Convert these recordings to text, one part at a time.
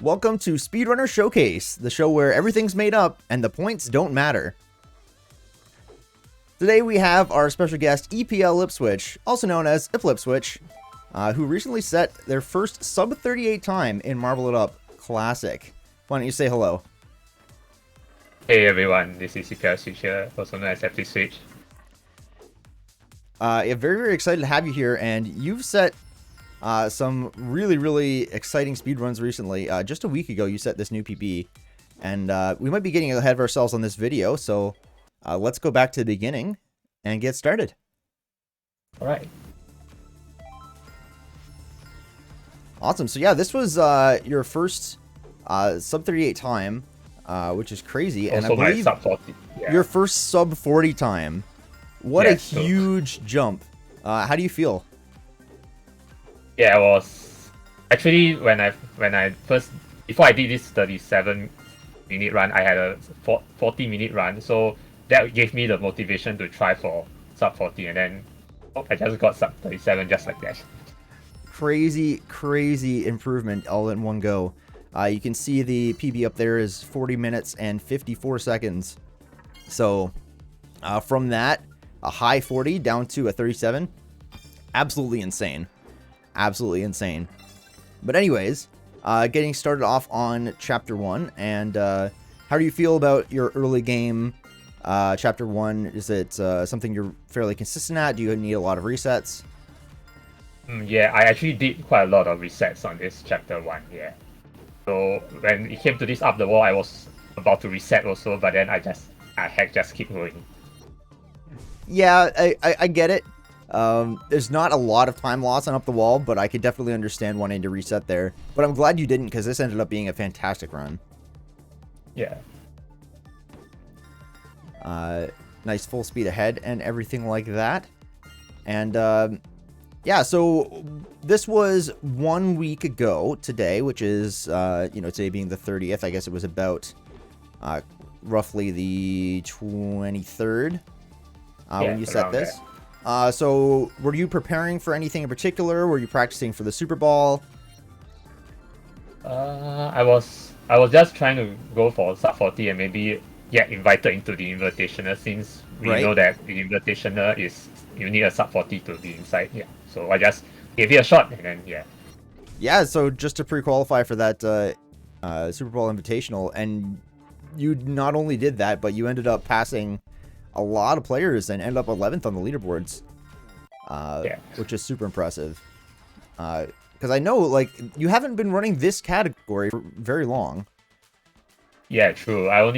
Welcome to Speedrunner Showcase, the show where everything's made up and the points don't matter. Today we have our special guest Eplipswich, also known as Eplipswich, who recently set their first sub-38 time in Marvel It Up Classic. Why don't you say hello? Hey everyone, this is Eplipswich here, also known as Eplipswich. Yeah, very excited to have you here, and you've set some really exciting speedruns recently. Just a week ago, you set this new PB, and we might be getting ahead of ourselves on this video, so let's go back to the beginning and get started. All right. Awesome. So yeah, this was your first sub-38 time, which is crazy, and Also I believe my sub-40. Yeah. your first sub-40 time. What a huge jump. How do you feel? Yeah, I was actually when I first, before I did this 37-minute run, I had a 40-minute run, so that gave me the motivation to try for sub 40, and then I just got sub 37 just like that. Crazy improvement all in one go. You can see the PB up there is 40 minutes and 54 seconds. So from that, a high 40 down to a 37, absolutely insane. Absolutely insane. But anyways, getting started off on Chapter 1, and how do you feel about your early game Chapter 1? Is it something you're fairly consistent at? Do you need a lot of resets? Yeah, I actually did quite a lot of resets on this Chapter 1, yeah. So when it came to this up the wall, I was about to reset also, but then I just keep going. Yeah, I get it. There's not a lot of time loss on up the wall, but I could definitely understand wanting to reset there. But I'm glad you didn't, because this ended up being a fantastic run. Yeah. Nice full speed ahead and everything like that. And yeah, so this was 1 week ago today, which is today being the 30th. I guess it was about roughly the 23rd when you set this. So were you preparing for anything in particular? Were you practicing for the Super Bowl? I was just trying to go for sub 40 and maybe get invited into the Invitational, since we know that the Invitational is you need a sub 40 to be inside. Yeah, so I just gave it a shot, and then yeah. So just to pre-qualify for that Super Bowl Invitational, and you not only did that, but you ended up passing a lot of players and ended up 11th on the leaderboards, which is super impressive. Because I know, like, you haven't been running this category for very long. Yeah, true. I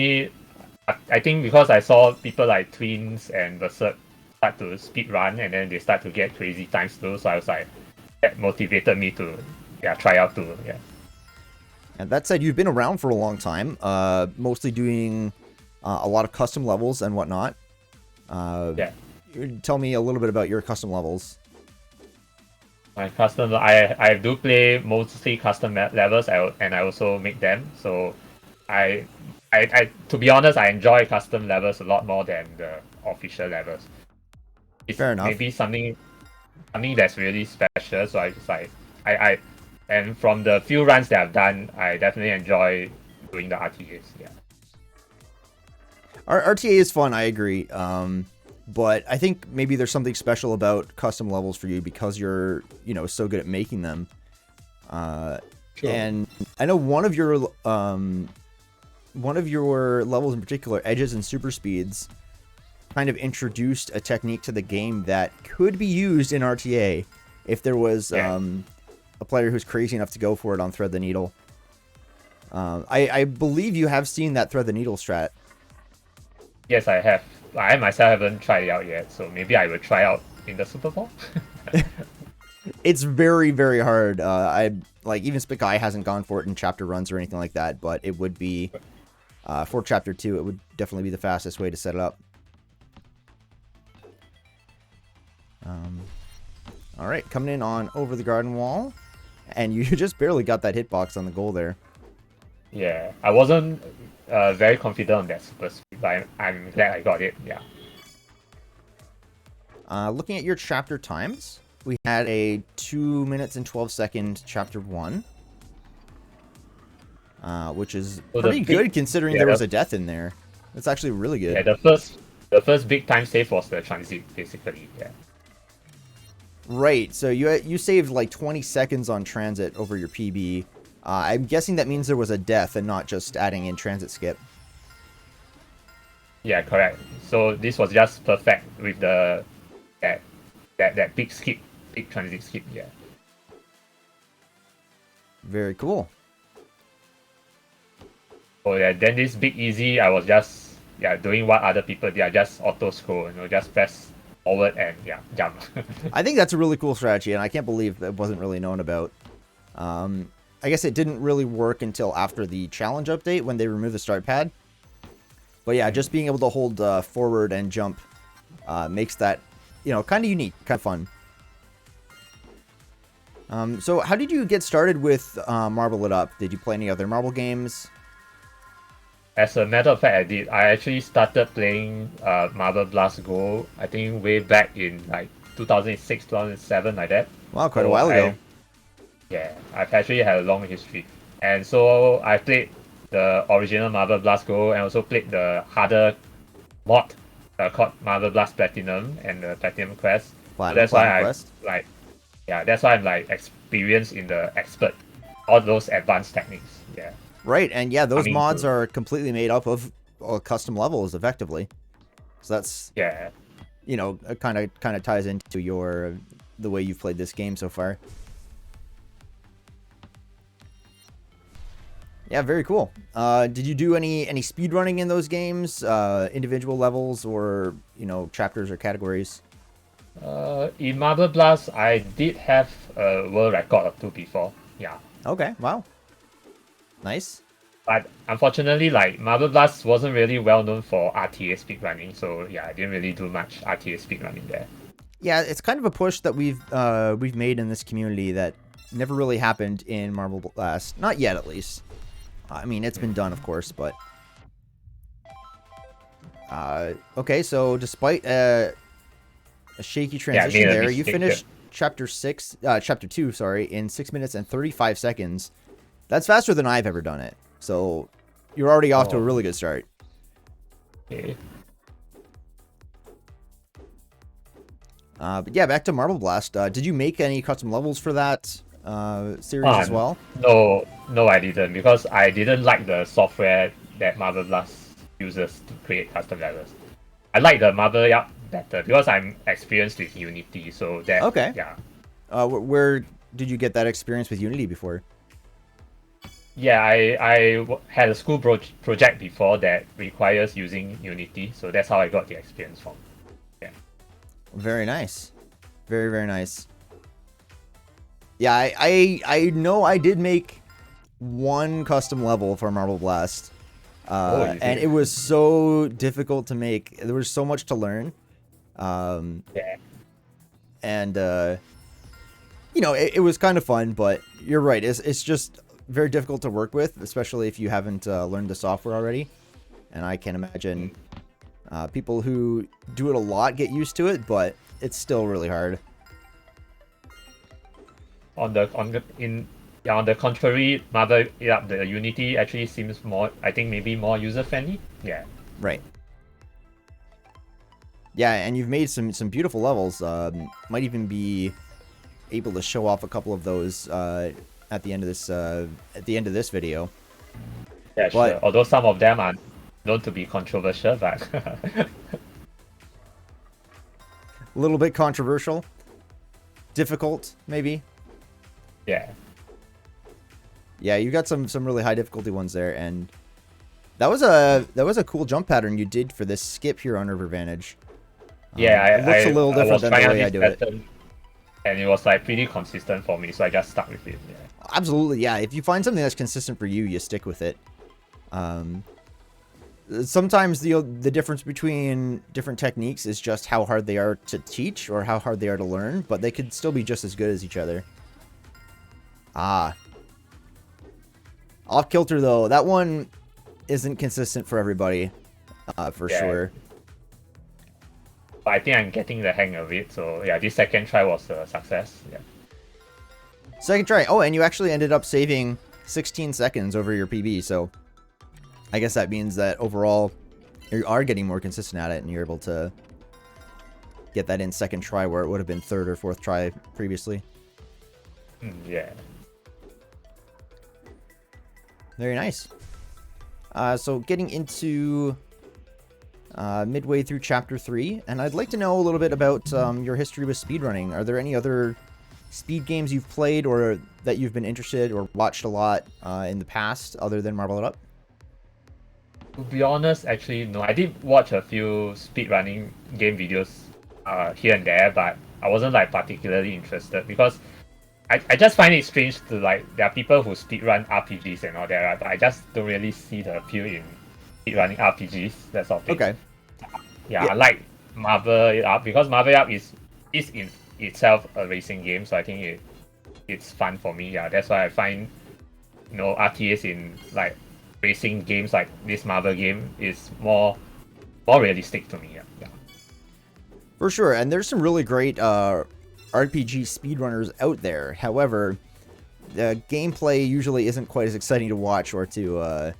think because I saw people like Twins and Berserk start to speed run, and then they start to get crazy times too, so I was like, that motivated me to try out too. Yeah. And that said, you've been around for a long time, mostly doing a lot of custom levels and whatnot. Tell me a little bit about your custom levels. My custom, I do play mostly custom levels, and I also make them. So I to be honest, I enjoy custom levels a lot more than the official levels. It's fair enough. Maybe something that's really special. So I just like and from the few runs that I've done, I definitely enjoy doing the RTAs. Yeah. RTA is fun, I agree. But I think maybe there's something special about custom levels for you because you're, so good at making them. Sure. And I know one of your levels in particular, Edges and Super Speeds, kind of introduced a technique to the game that could be used in RTA if there was a player who's crazy enough to go for it on Thread the Needle. I believe you have seen that Thread the Needle strat. Yes, I have. I myself haven't tried it out yet, so maybe I will try out in the Super Bowl. It's very hard. Even Spit Guy hasn't gone for it in chapter runs or anything like that, but it would be for chapter 2. It would definitely be the fastest way to set it up. All right, coming in on over the garden wall, and you just barely got that hitbox on the goal there. Yeah, I wasn't very confident on that super speed, but I'm glad I got it. Yeah. Looking at your chapter times, we had a 2 minutes and 12 second chapter 1. which is So pretty good considering there was a death in there. That's actually really good. Yeah, the first big time save was the transit, basically. Yeah. Right. So you saved like 20 seconds on transit over your PB. I'm guessing that means there was a death and not just adding in transit skip. Yeah, correct. So this was just perfect with the that big skip, big transit skip. Yeah. Very cool. So yeah, then this big easy, I was just doing what other people did. I just auto scroll, just press forward and jump. I think that's a really cool strategy, and I can't believe it wasn't really known about. I guess it didn't really work until after the challenge update when they removed the start pad. But yeah, just being able to hold forward and jump makes that, kind of unique, kind of fun. So how did you get started with Marble It Up? Did you play any other Marble games? As a matter of fact, I did. I actually started playing Marble Blast Go, I think way back in like 2006, 2007, like that. Wow, quite a while ago. I've actually had a long history. And so I played the original Marble Blast Go and also played the harder mod called Marble Blast Platinum and the Platinum Quest. That's why I'm like experienced in the expert, all those advanced techniques. Yeah. Right, and yeah, those mods are completely made up of custom levels, effectively. So that's kind of ties into the way you've played this game so far. Yeah, very cool. Did you do any speedrunning in those games, individual levels or chapters or categories? In Marble Blast, I did have a world record or two before. Yeah. Okay. Wow. Nice. But unfortunately, like Marble Blast wasn't really well known for RTA speedrunning, so yeah, I didn't really do much RTA speedrunning there. Yeah, it's kind of a push that we've made in this community that never really happened in Marble Blast. Not yet, at least. I mean, it's been done, of course, but okay. So despite a shaky transition there, you finished chapter 2, sorry, in 6 minutes and 35 seconds. That's faster than I've ever done it. So you're already off to a really good start. Okay. But yeah, back to Marble Blast. Did you make any custom levels for that series as well? No, I didn't, because I didn't like the software that Marble Blast uses to create custom levels. I like the Marble Up better because I'm experienced with Unity. So that where did you get that experience with Unity before? Yeah, I had a school project before that requires using Unity, so that's how I got the experience from. Yeah. Very nice. Very, very nice. Yeah, I know I did make one custom level for Marble Blast. And it was so difficult to make. There was so much to learn. And, it was kind of fun, but you're right. It's just very difficult to work with, especially if you haven't learned the software already. And I can imagine people who do it a lot get used to it, but it's still really hard. On the contrary, the Unity actually seems more, I think maybe more user friendly. Yeah. Right. Yeah, and you've made some beautiful levels. Might even be able to show off a couple of those at the end of this video. Yeah, sure. Although some of them are known to be controversial, but a little bit controversial, difficult, maybe. Yeah. Yeah, you got some really high difficulty ones there, and that was a cool jump pattern you did for this skip here on River Vantage. Yeah, it looks a little different than the way I do it. And it was like pretty consistent for me, so I just stuck with it. Yeah. Absolutely, yeah. If you find something that's consistent for you, you stick with it. Sometimes the difference between different techniques is just how hard they are to teach or how hard they are to learn, but they could still be just as good as each other. Off kilter though, that one isn't consistent for everybody, for sure. But I think I'm getting the hang of it, so yeah, this second try was a success. Yeah. Second try. Oh, and you actually ended up saving 16 seconds over your PB. So I guess that means that overall you are getting more consistent at it, and you're able to get that in second try where it would have been third or fourth try previously. Yeah. Very nice. So getting into midway through Chapter 3, and I'd like to know a little bit about your history with speedrunning. Are there any other speed games you've played or that you've been interested or watched a lot in the past other than Marble It Up? To be honest, actually, no. I did watch a few speedrunning game videos here and there, but I wasn't like particularly interested because I just find it strange to like there are people who speedrun RPGs and all that, right? But I just don't really see the appeal in speedrunning RPGs, that sort of thing. Okay. Yeah, I like Marble It Up because Marble It Up is in itself a racing game, so I think it's fun for me. Yeah, that's why I find RTAs in like racing games like this Marble game is more realistic to me. Yeah. For sure, and there's some really great RPG speedrunners out there. However, the gameplay usually isn't quite as exciting to watch or to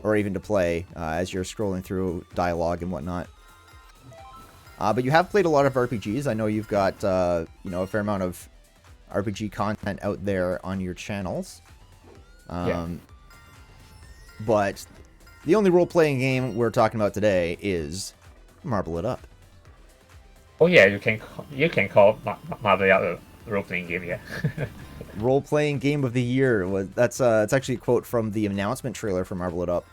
or even to play as you're scrolling through dialogue and whatnot. But you have played a lot of RPGs. I know you've got a fair amount of RPG content out there on your channels. But the only role-playing game we're talking about today is Marble It Up. Oh yeah, you can call Marble It Up a role-playing game, yeah. Role-playing game of the year. It's actually a quote from the announcement trailer for Marble It Up.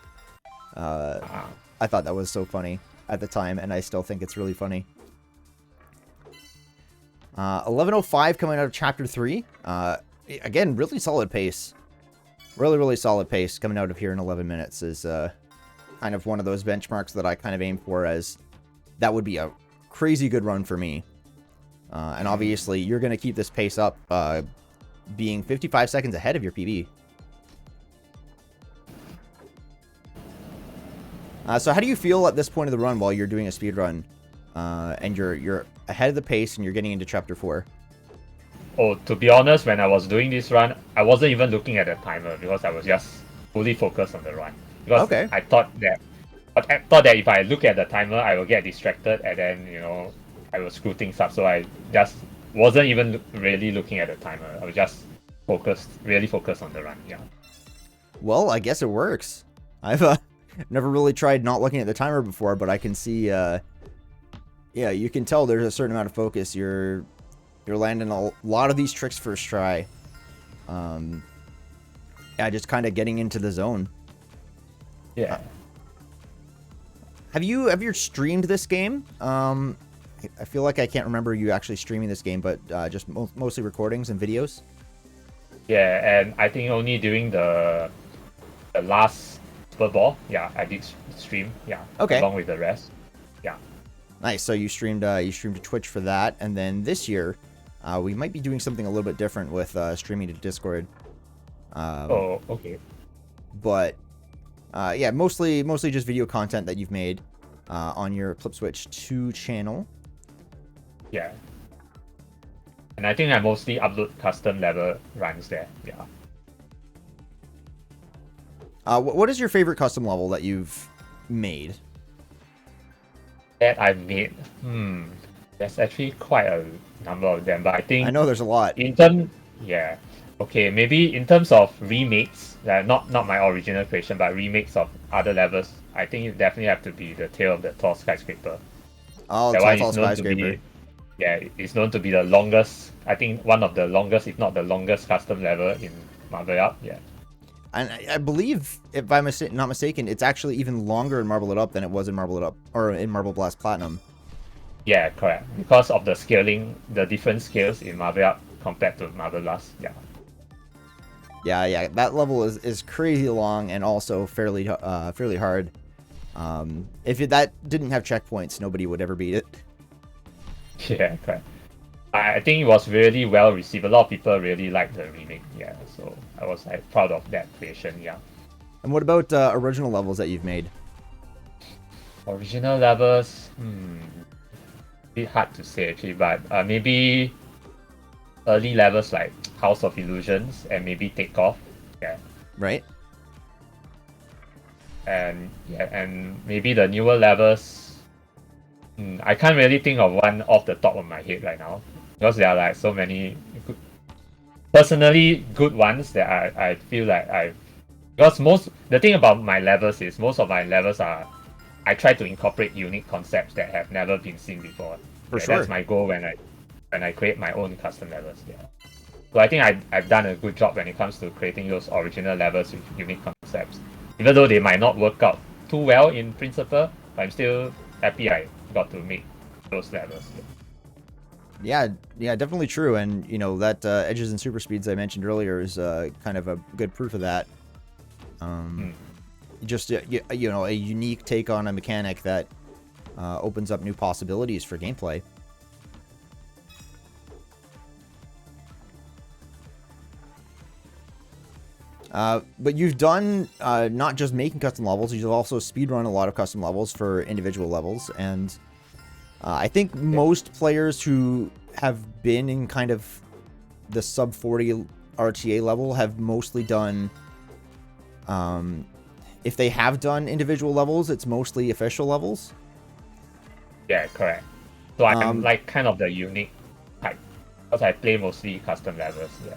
I thought that was so funny at the time, and I still think it's really funny. 11:05 coming out of Chapter 3. Again, really solid pace. Really solid pace coming out of here in 11 minutes is kind of one of those benchmarks that I kind of aim for, as that would be a crazy good run for me. And obviously, you're going to keep this pace up, being 55 seconds ahead of your PB. So how do you feel at this point of the run while you're doing a speed run, and you're ahead of the pace and you're getting into Chapter 4? Oh, to be honest, when I was doing this run, I wasn't even looking at the timer because I was just fully focused on the run. Because I thought that if I look at the timer, I will get distracted, and then I will screw things up. So I just wasn't even really looking at the timer. I was just really focused on the run. Yeah. Well, I guess it works. I've never really tried not looking at the timer before, but I can see, yeah, you can tell there's a certain amount of focus. You're landing a lot of these tricks first try. Yeah, just kind of getting into the zone. Yeah. Have you streamed this game? I feel like I can't remember you actually streaming this game, but just mostly recordings and videos. Yeah, and I think only during the last Super Bowl, yeah, I did stream. Yeah. Okay. Along with the rest. Yeah. Nice. So you streamed to Twitch for that, and then this year, we might be doing something a little bit different with streaming to Discord. Oh, okay. But yeah, mostly just video content that you've made on your Eplipswich 2 channel. Yeah. And I think I mostly upload custom level runs there. Yeah. What is your favorite custom level that you've made? That I've made, there's actually quite a number of them, but I think I know there's a lot. Yeah. Okay, maybe in terms of remakes, not my original creation, but remakes of other levels, I think it definitely have to be the Tale of the Tall Skyscraper. Oh, that one Tall is known Skyscraper. to be, yeah, it's known to be the longest. I think one of the longest, if not the longest, custom level in Marble It Up. Yeah. And I believe, if I'm not mistaken, it's actually even longer in Marble It Up than it was in Marble It Up, or in Marble Blast Platinum. Yeah, correct. Because of the scaling, the different scales in Marble It Up compared to Marble Blast. Yeah. Yeah. That level is crazy long and also fairly hard. If that didn't have checkpoints, nobody would ever beat it. Yeah, correct. I think it was really well received. A lot of people really liked the remake. Yeah, so I was proud of that creation. Yeah. And what about original levels that you've made? Original levels, bit hard to say actually, but maybe early levels like House of Illusions and maybe Takeoff. Yeah. right? And yeah, and maybe the newer levels. I can't really think of one off the top of my head right now because there are like so many good, personally good ones that I feel like because the thing about my levels is most of my levels are I try to incorporate unique concepts that have never been seen before. For Yeah, sure. That's my goal when I create my own custom levels. Yeah. So I think I've done a good job when it comes to creating those original levels with unique concepts. Even though they might not work out too well in principle, but I'm still happy I got to make those levels. Yeah, definitely true. And you know that edges and super speeds I mentioned earlier is kind of a good proof of that. Just you know, a unique take on a mechanic that opens up new possibilities for gameplay. But you've done not just making custom levels, you've also speedrun a lot of custom levels for individual levels, and I think most players who have been in kind of the sub 40 RTA level have mostly done, if they have done individual levels, it's mostly official levels. Yeah, correct. So I'm like kind of the unique type because I play mostly custom levels. Yeah.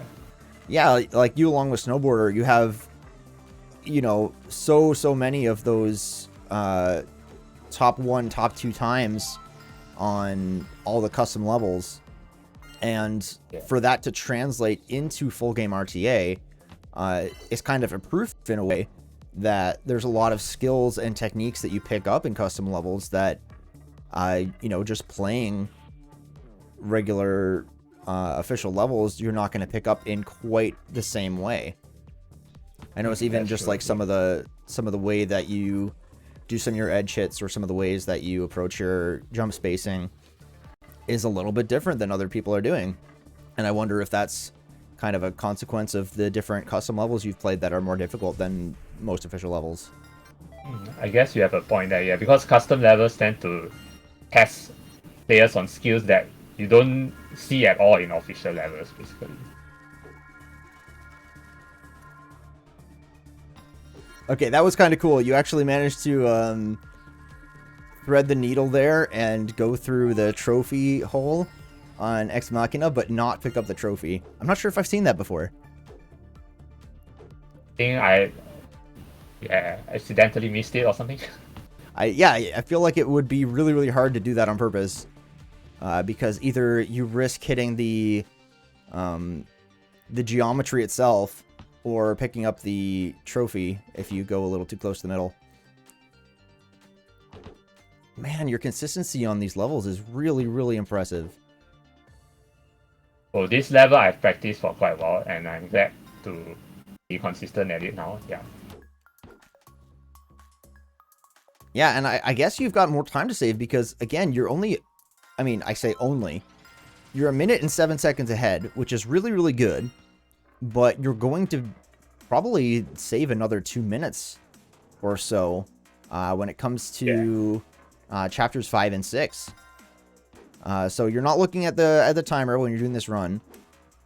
Yeah, like you along with Snowboarder, you have, you know, so many of those top 1, top 2 times on all the custom levels. And for that to translate into full game RTA, it's kind of a proof in a way that there's a lot of skills and techniques that you pick up in custom levels that, you know, just playing regular official levels, you're not going to pick up in quite the same way. I know it's even That's just true. like some of the way that you do some of your edge hits or some of the ways that you approach your jump spacing is a little bit different than other people are doing. And I wonder if that's kind of a consequence of the different custom levels you've played that are more difficult than most official levels. I guess you have a point there, yeah, because custom levels tend to test players on skills that you don't see at all in official levels, basically. Okay, that was kind of cool. You actually managed to thread the needle there and go through the trophy hole on Ex Machina, but not pick up the trophy. I'm not sure if I've seen that before. I think I accidentally missed it or something. I feel like it would be really, really hard to do that on purpose. Because either you risk hitting the geometry itself or picking up the trophy if you go a little too close to the middle. Man, your consistency on these levels is really, really impressive. So this level I've practiced for quite a while, and I'm glad to be consistent at it now. Yeah. Yeah, and I guess you've got more time to save because, again, you're only... I mean, I say only. You're 1 minute and 7 seconds ahead, which is really, really good. But you're going to probably save another 2 minutes or so when it comes to chapters 5 and 6. So you're not looking at the timer when you're doing this run,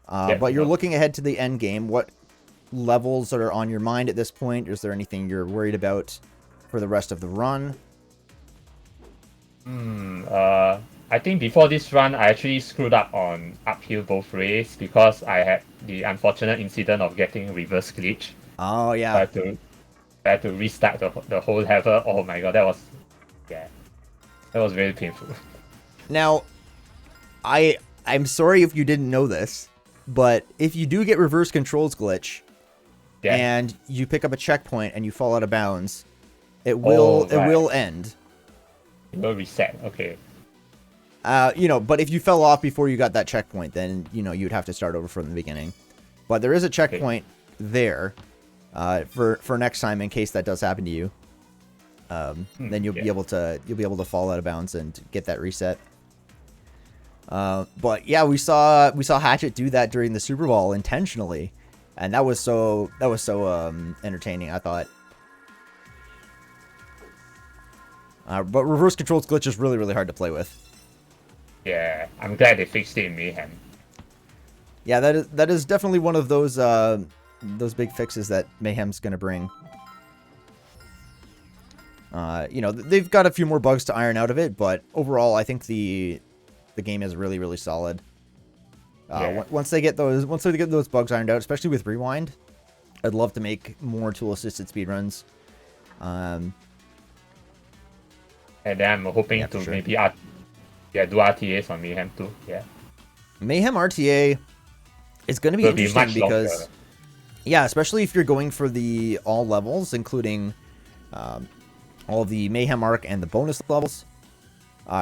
but you're looking ahead to the end game. What levels are on your mind at this point? Is there anything you're worried about for the rest of the run? I think before this run, I actually screwed up on uphill both ways because I had the unfortunate incident of getting reverse glitch. Oh, yeah. I had to restart the whole level. Oh my god, that was very painful. Now, I'm sorry if you didn't know this, but if you do get reverse controls glitch and you pick up a checkpoint and you fall out of bounds, it will end. It will reset. Okay. You know, but if you fell off before you got that checkpoint, then, you know, you'd have to start over from the beginning. But there is a checkpoint there for next time in case that does happen to you. Then you'll be able to fall out of bounds and get that reset. But yeah, we saw Hatchet do that during the Super Bowl intentionally, and that was so entertaining, I thought. But reverse controls glitch is really, really hard to play with. Yeah, I'm glad they fixed it in Mayhem. Yeah, that is definitely one of those big fixes that Mayhem's going to bring. You know, they've got a few more bugs to iron out of it, but overall, I think the game is really, really solid. Once they get those bugs ironed out, especially with Rewind, I'd love to make more tool-assisted speedruns. And then I'm hoping to sure. maybe do RTAs on Mayhem too. Yeah. Mayhem RTA is going to be interesting because, longer. Yeah, especially if you're going for the all levels, including all the Mayhem Arc and the bonus levels.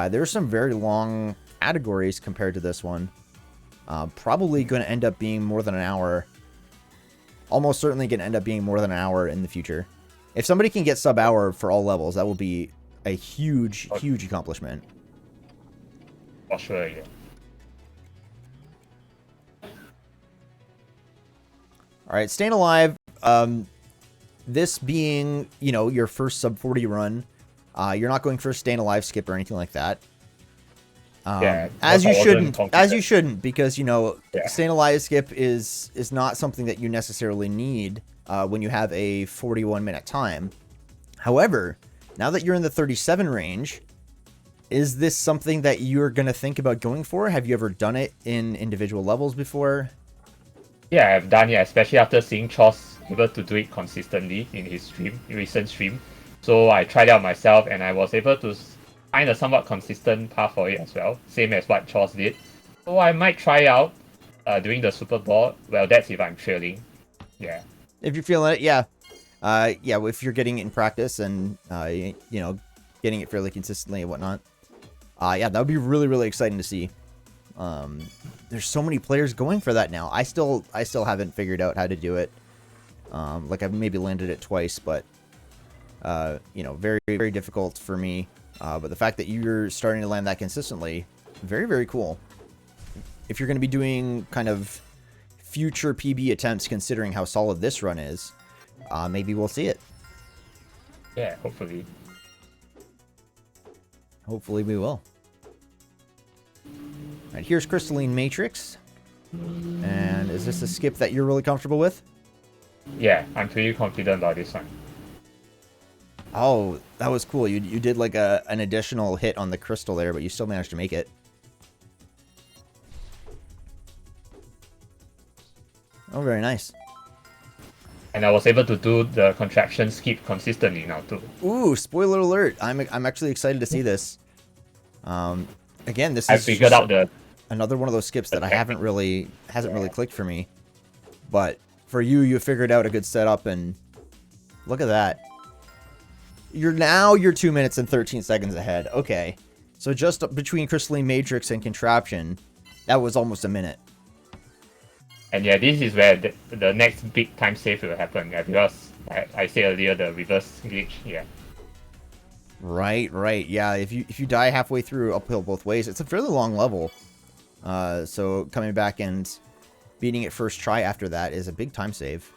There's some very long categories compared to this one. Probably going to end up being more than an hour. Almost certainly going to end up being more than an hour in the future. If somebody can get sub-hour for all levels, that will be a huge, huge accomplishment. For sure, yeah. All right, Staying Alive. This being, you know, your first sub 40 run, you're not going for a Staying Alive skip or anything like that. As you shouldn't, because, you know, Staying Alive skip is not something that you necessarily need when you have a 41-minute time. However, now that you're in the 37 range, is this something that you're going to think about going for? Have you ever done it in individual levels before? Yeah, I've done it, especially after seeing Chos able to do it consistently in his recent stream. So I tried it out myself, and I was able to find a somewhat consistent path for it as well, same as what Chos did. So I might try out doing the Super Bowl. Well, that's if I'm trailing. Yeah. If you're feeling it, yeah. Yeah, if you're getting it in practice and, you know, getting it fairly consistently and whatnot. Yeah, that would be really, really exciting to see. There's so many players going for that now. I still haven't figured out how to do it. Like I've maybe landed it twice, but, you know, very, very difficult for me. But the fact that you're starting to land that consistently, very, very cool. If you're going to be doing kind of future PB attempts, considering how solid this run is, maybe we'll see it. Yeah, hopefully. Hopefully we will. All right, here's Crystalline Matrix. And is this a skip that you're really comfortable with? Yeah, I'm pretty confident about this one. Oh, that was cool. You did like an additional hit on the crystal there, but you still managed to make it. Oh, very nice. And I was able to do the contraption skip consistently now too. Ooh, spoiler alert. I'm actually excited to see this. Again, this is I figured out another one of those skips that hasn't really clicked for me. But for you, you figured out a good setup, and look at that. You're 2 minutes and 13 seconds ahead. Okay. So just between Crystalline Matrix and Contraption, that was almost a minute. And yeah, this is where the next big time save will happen. Yeah, because I said earlier, the reverse glitch. Yeah. Right. Yeah, if you die halfway through uphill both ways, it's a fairly long level. So coming back and beating it first try after that is a big time save.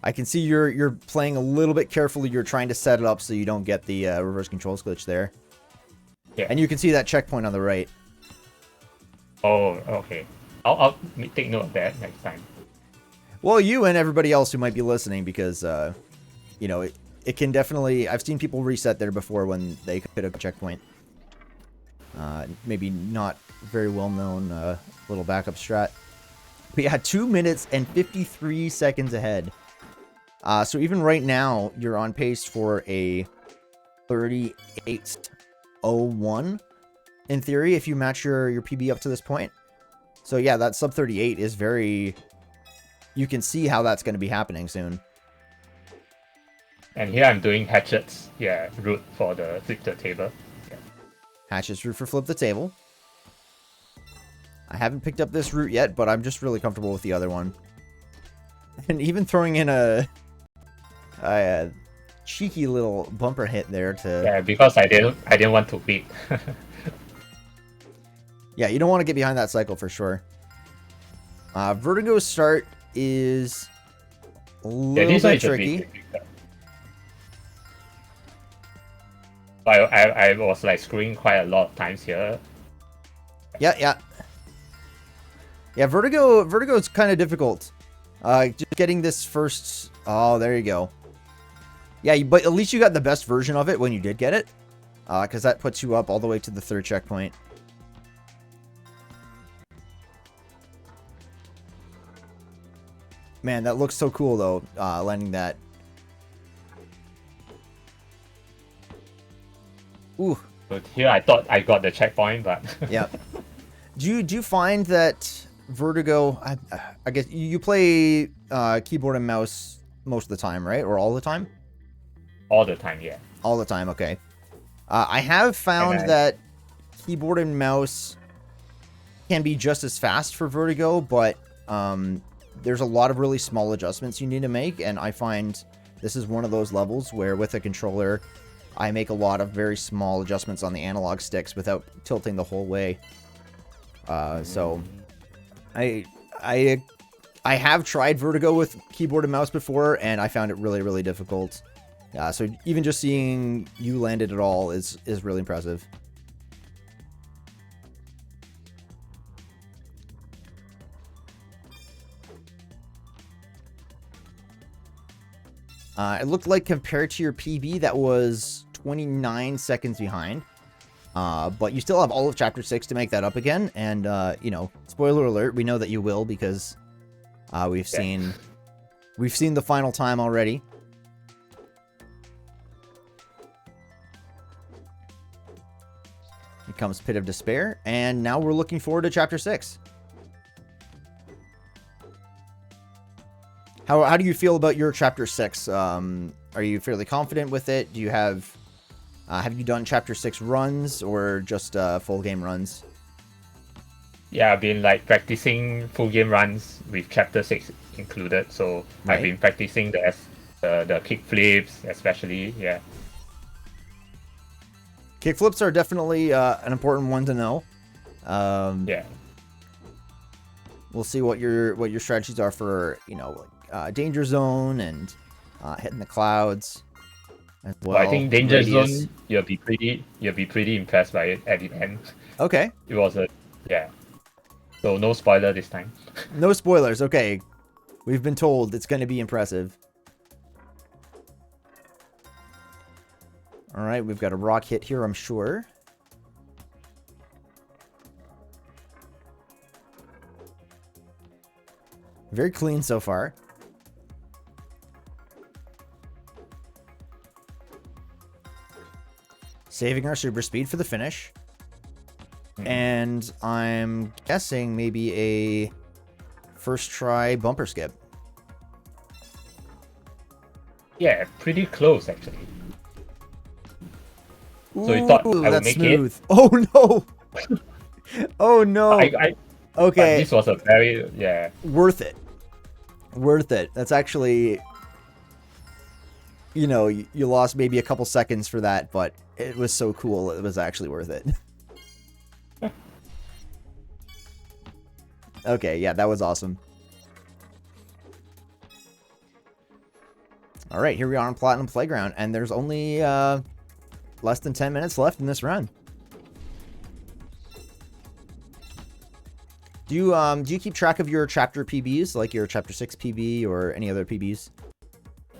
I can see you're playing a little bit carefully. You're trying to set it up so you don't get the reverse controls glitch there. Yeah. And you can see that checkpoint on the right. Oh, okay. I'll take note of that next time. Well, you and everybody else who might be listening, because, you know, it can definitely... I've seen people reset there before when they could have a checkpoint. Maybe not very well-known little backup strat. But yeah, 2 minutes and 53 seconds ahead. So even right now, you're on pace for a 38:01 in theory, if you match your PB up to this point. So yeah, that sub 38 is very... You can see how that's going to be happening soon. And here I'm doing Hatchet's route for the flip the table. Yeah. Hatchet's route for flip the table. I haven't picked up this route yet, but I'm just really comfortable with the other one. And even throwing in a cheeky little bumper hit there to... Yeah, because I didn't want to wait. Yeah, you don't want to get behind that cycle for sure. Vertigo Start is a little bit tricky. I was like screwing quite a lot of times here. Yeah. Yeah, Vertigo is kind of difficult. Just getting this first... Oh, there you go. Yeah, but at least you got the best version of it when you did get it. Because that puts you up all the way to the 3rd checkpoint. Man, that looks so cool, though, landing that. Ooh. But here I thought I got the checkpoint, but... Yeah. Do you find that Vertigo... I guess you play keyboard and mouse most of the time, right? Or all the time? All the time, yeah. All the time, okay. I have found that keyboard and mouse can be just as fast for Vertigo, but there's a lot of really small adjustments you need to make, and I find this is one of those levels where with a controller, I make a lot of very small adjustments on the analog sticks without tilting the whole way. So I have tried Vertigo with keyboard and mouse before, and I found it really, really difficult. So even just seeing you land it at all is really impressive. It looked like compared to your PB, that was 29 seconds behind. But you still have all of Chapter 6 to make that up again. And, you know, spoiler alert, we know that you will because we've seen the final time already. Here comes Pit of Despair. And now we're looking forward to Chapter 6. How do you feel about your Chapter 6? Are you fairly confident with it? Do you have you done Chapter 6 runs or just full game runs? Yeah, I've been like practicing full game runs with Chapter 6 included. So Right. I've been practicing the kick flips, especially. Yeah. Kickflips are definitely an important one to know. Yeah. We'll see what your strategies are for, you know, danger zone and hitting the clouds as well. But I think danger radius. zone, you'll be pretty impressed by it at the end. Okay. It was yeah. So no spoiler this time. No spoilers. Okay. We've been told it's going to be impressive. All right, we've got a rock hit here, I'm sure. Very clean so far. Saving our super speed for the finish. And I'm guessing maybe a first try bumper skip. Yeah, pretty close actually. So you thought I would that's make smooth. it? Oh no! Oh no! Okay. But this was a very worth it. Worth it. That's actually, you know, you lost maybe a couple seconds for that, but it was so cool. It was actually worth it. Okay, yeah, that was awesome. All right, here we are on Platinum Playground, and there's only less than 10 minutes left in this run. Do you keep track of your chapter PBs, like your chapter 6 PB or any other PBs?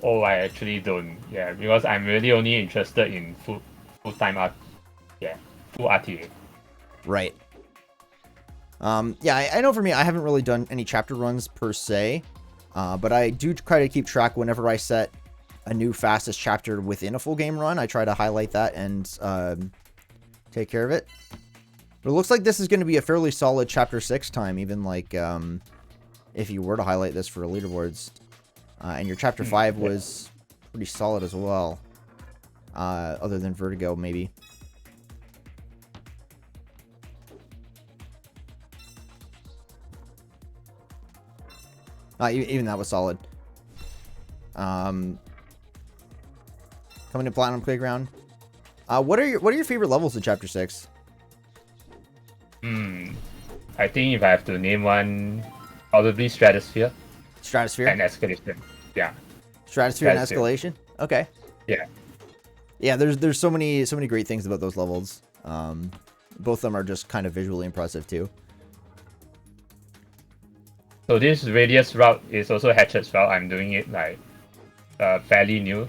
Oh, I actually don't. Yeah, because I'm really only interested in full-time art. Yeah, full RTA. Right. Yeah, I know for me, I haven't really done any chapter runs per se, but I do try to keep track whenever I set a new fastest chapter within a full game run. I try to highlight that and take care of it. But it looks like this is going to be a fairly solid chapter 6 time, even like if you were to highlight this for leaderboards. And your chapter 5 was pretty solid as well, other than Vertigo maybe. Even that was solid. Coming to Platinum Playground. What are your favorite levels in Chapter 6? I think if I have to name one, probably Stratosphere. Stratosphere? And Escalation. Yeah. Stratosphere and Escalation? Okay. Yeah. Yeah, there's so many great things about those levels. Both of them are just kind of visually impressive too. So this radius route is also Hatchet's route. I'm doing it like fairly new.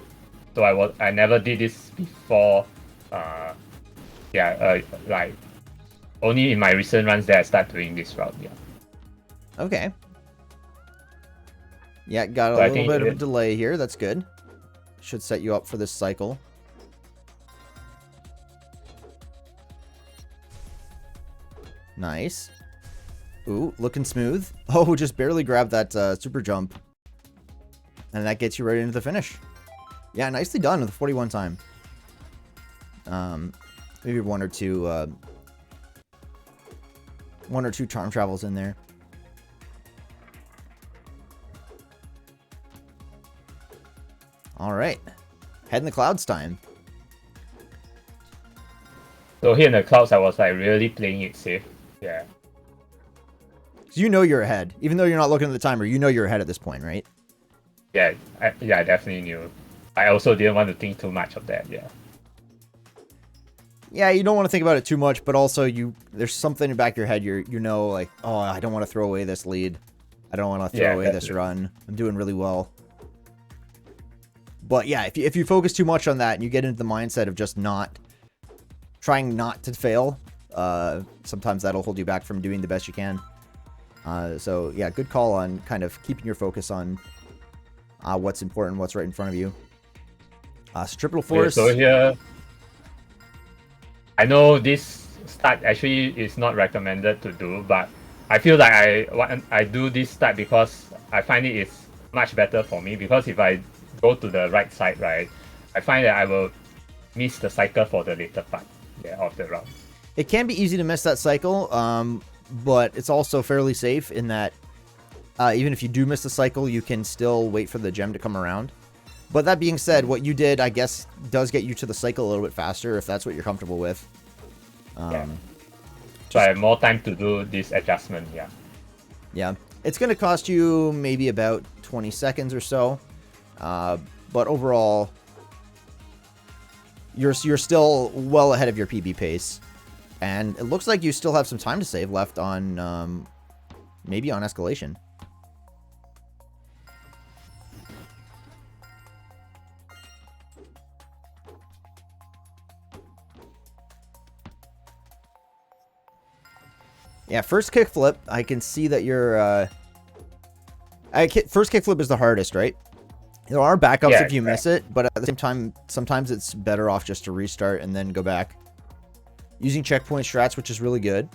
So I never did this before. Like only in my recent runs that I start doing this route. Yeah. Okay. Yeah, got a So little bit of a delay here. That's good. Should set you up for this cycle. Nice. Ooh, looking smooth. Oh, just barely grabbed that super jump. And that gets you right into the finish. Yeah, nicely done with 41 time. Maybe one or two charm travels in there. All right. Head in the clouds time. So here in the clouds, I was like really playing it safe. Yeah. So you know you're ahead. Even though you're not looking at the timer, you know you're ahead at this point, right? Yeah, I definitely knew. I also didn't want to think too much of that, yeah. Yeah, you don't want to think about it too much, but also there's something in the back of your head, you know, like, oh, I don't want to throw away this lead. I don't want to throw away this run. I'm doing really well. But yeah, if you focus too much on that and you get into the mindset of just trying not to fail, sometimes that'll hold you back from doing the best you can. So yeah, good call on kind of keeping your focus on what's important, what's right in front of you. Centripetal force. So here, I know this start actually is not recommended to do, but I feel like I do this start because I find it is much better for me, because if I go to the right side, right, I find that I will miss the cycle for the later part of the round. It can be easy to miss that cycle, but it's also fairly safe in that even if you do miss the cycle, you can still wait for the gem to come around. But that being said, what you did, I guess, does get you to the cycle a little bit faster if that's what you're comfortable with. So I have more time to do this adjustment, yeah. Yeah. It's going to cost you maybe about 20 seconds or so. But overall, you're still well ahead of your PB pace. And it looks like you still have some time to save left on, maybe on escalation. Yeah, first kickflip, I can see that you're, first kickflip is the hardest, right? There are backups if you miss it, but at the same time, sometimes it's better off just to restart and then go back. Using checkpoint strats, which is really good.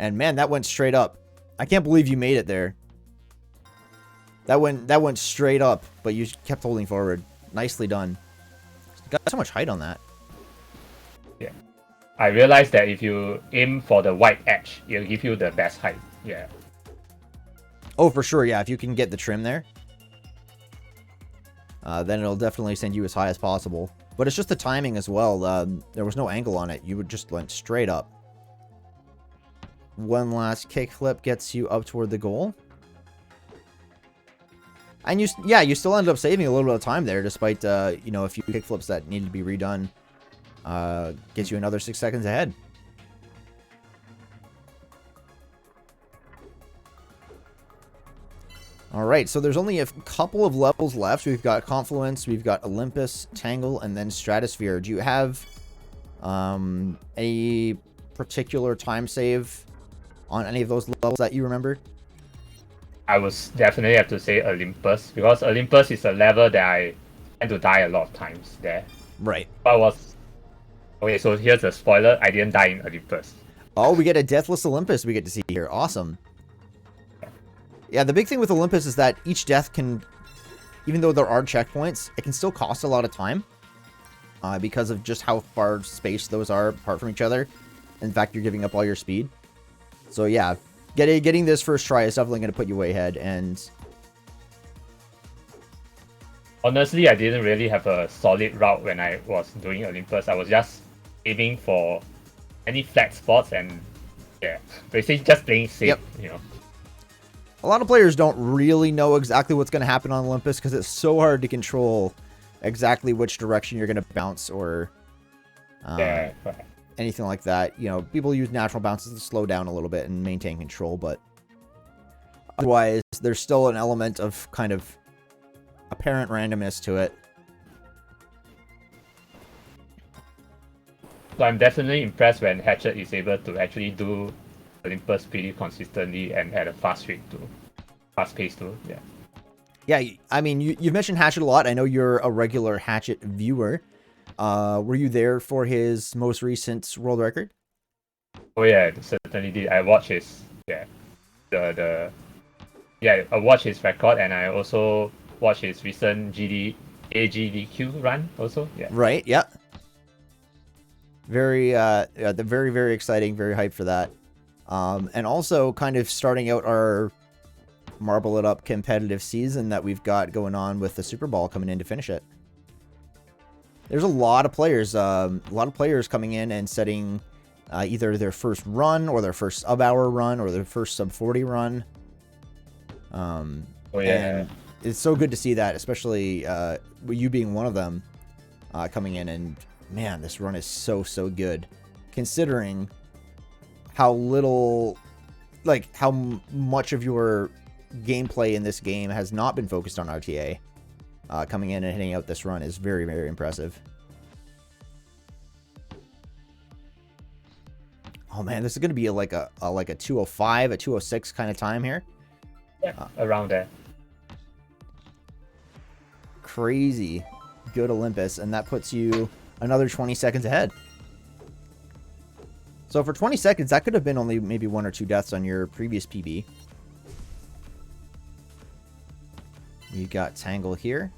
And man, that went straight up. I can't believe you made it there. That went straight up, but you kept holding forward. Nicely done. Got so much height on that. Yeah. I realized that if you aim for the white edge, it'll give you the best height. Yeah. Oh, for sure, yeah. If you can get the trim there, then it'll definitely send you as high as possible. But it's just the timing as well. There was no angle on it. You just went straight up. One last kickflip gets you up toward the goal. And you still ended up saving a little bit of time there, despite, a few kickflips that needed to be redone. Gets you another 6 seconds ahead. Alright, so there's only a couple of levels left. We've got Confluence, we've got Olympus, Tangle, and then Stratosphere. Do you have a particular time save on any of those levels that you remember? I would definitely have to say Olympus, because Olympus is a level that I tend to die a lot of times there. Right. Okay, so here's a spoiler. I didn't die in Olympus. Oh, we get a Deathless Olympus we get to see here. Awesome. Yeah, the big thing with Olympus is that each death can, even though there are checkpoints, it can still cost a lot of time. Because of just how far spaced those are apart from each other. In fact, you're giving up all your speed. So yeah, getting this first try is definitely going to put you way ahead. And honestly, I didn't really have a solid route when I was doing Olympus. I was just aiming for any flat spots and basically just playing safe, A lot of players don't really know exactly what's going to happen on Olympus because it's so hard to control exactly which direction you're going to bounce or... anything like that. You know, people use natural bounces to slow down a little bit and maintain control, but otherwise, there's still an element of kind of apparent randomness to it. So I'm definitely impressed when Hatchet is able to actually do Olympus pretty consistently and at a fast pace too. Yeah. Yeah, I mean, you've mentioned Hatchet a lot. I know you're a regular Hatchet viewer. Were you there for his most recent world record? Oh yeah, certainly did. I watched his I watched his record, and I also watched his recent AGDQ run also. Yeah. Right. Yeah. Very very exciting. Very hyped for that. And also kind of starting out our Marble It Up competitive season that we've got going on with the Super Bowl coming in to finish it. There's a lot of players coming in and setting either their first run or their first sub-hour run or their first sub-40 run. And it's so good to see that, especially you being one of them coming in. And man, this run is so good, considering how little, like how much of your gameplay in this game has not been focused on RTA. Coming in and hitting out this run is very impressive. Oh man, this is going to be like a 205, a 206 kind of time here. Yeah, around there. Crazy good Olympus, and that puts you another 20 seconds ahead. So for 20 seconds, that could have been only maybe 1 or 2 deaths on your previous PB. We got Tangle here.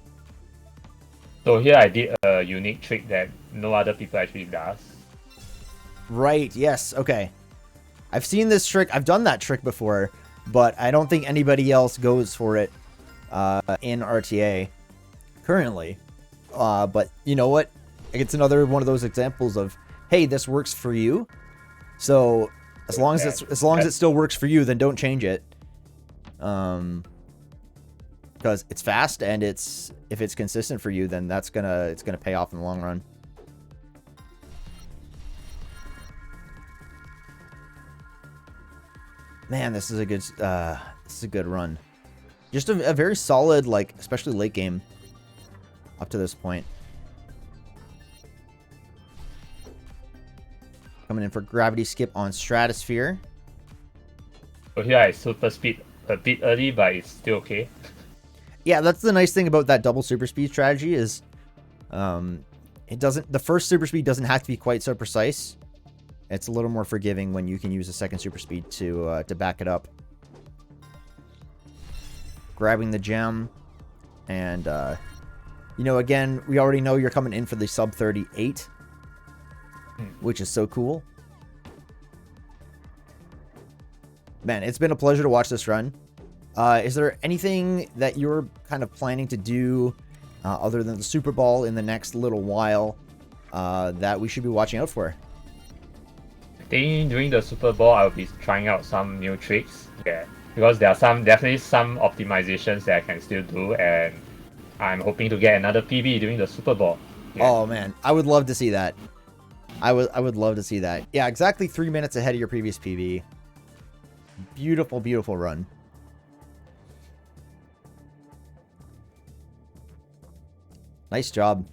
So here I did a unique trick that no other people actually does. Right, yes, okay. I've seen this trick, I've done that trick before, but I don't think anybody else goes for it in RTA currently. But you know what? It's another one of those examples of, hey, this works for you. So as long as it still works for you, then don't change it. Because it's fast, and if it's consistent for you, then it's gonna pay off in the long run. Man, this is a good run. Just a very solid, like, especially late game up to this point. Coming in for gravity skip on Stratosphere. So here I super speed a bit early, but it's still okay. Yeah, that's the nice thing about that double super speed strategy is, the first super speed doesn't have to be quite so precise. It's a little more forgiving when you can use a second super speed to back it up. Grabbing the gem, and again, we already know you're coming in for the sub 38, which is so cool. Man, it's been a pleasure to watch this run. Is there anything that you're kind of planning to do other than the Super Bowl in the next little while that we should be watching out for? I think during the Super Bowl, I'll be trying out some new tricks. Yeah, because there are definitely some optimizations that I can still do, and I'm hoping to get another PB during the Super Bowl. Yeah. Oh man, I would love to see that. I would love to see that. Yeah, exactly 3 minutes ahead of your previous PB. Beautiful run. Nice job.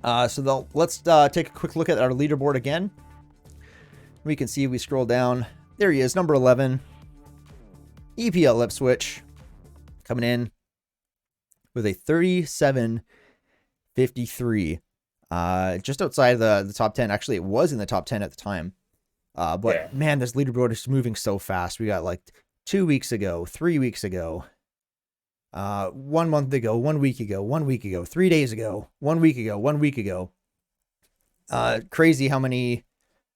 So let's take a quick look at our leaderboard again. We can see we scroll down. There he is, number 11. Eplipswich coming in with a 37.53. Just outside the top 10. Actually, it was in the top 10 at the time. But yeah. Man, this leaderboard is moving so fast. We got like 2 weeks ago, 3 weeks ago, 1 month ago, 1 week ago, 1 week ago, 3 days ago, 1 week ago, 1 week ago. Crazy how many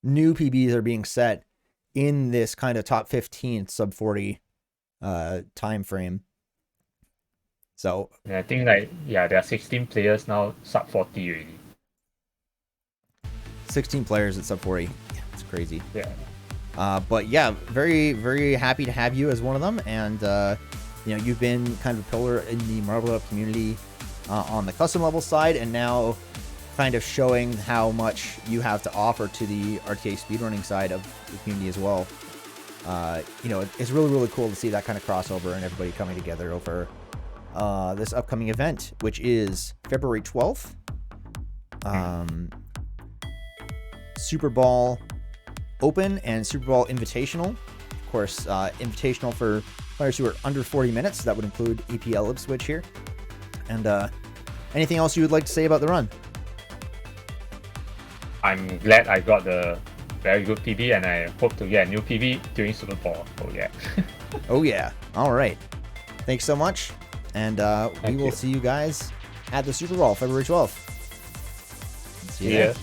new PBs are being set in this kind of top 15 sub 40 time frame. So yeah, I think there are 16 players now sub 40 already. 16 players at sub 40. Yeah, it's crazy. Yeah. But yeah, very happy to have you as one of them, and you've been kind of a pillar in the Marble Up community on the custom level side, and now kind of showing how much you have to offer to the RTA speedrunning side of the community as well. You know, it's really, really cool to see that kind of crossover and everybody coming together over this upcoming event, which is February 12th. Super Bowl Open and Super Bowl Invitational. Of course, Invitational for players who are under 40 minutes. That would include Eplipswich here. And anything else you would like to say about the run? I'm glad I got the very good PB, and I hope to get a new PB during Super Bowl. Oh yeah. Oh yeah. All right. Thanks so much. And we will see you guys at the Super Bowl, February 12th. See you there.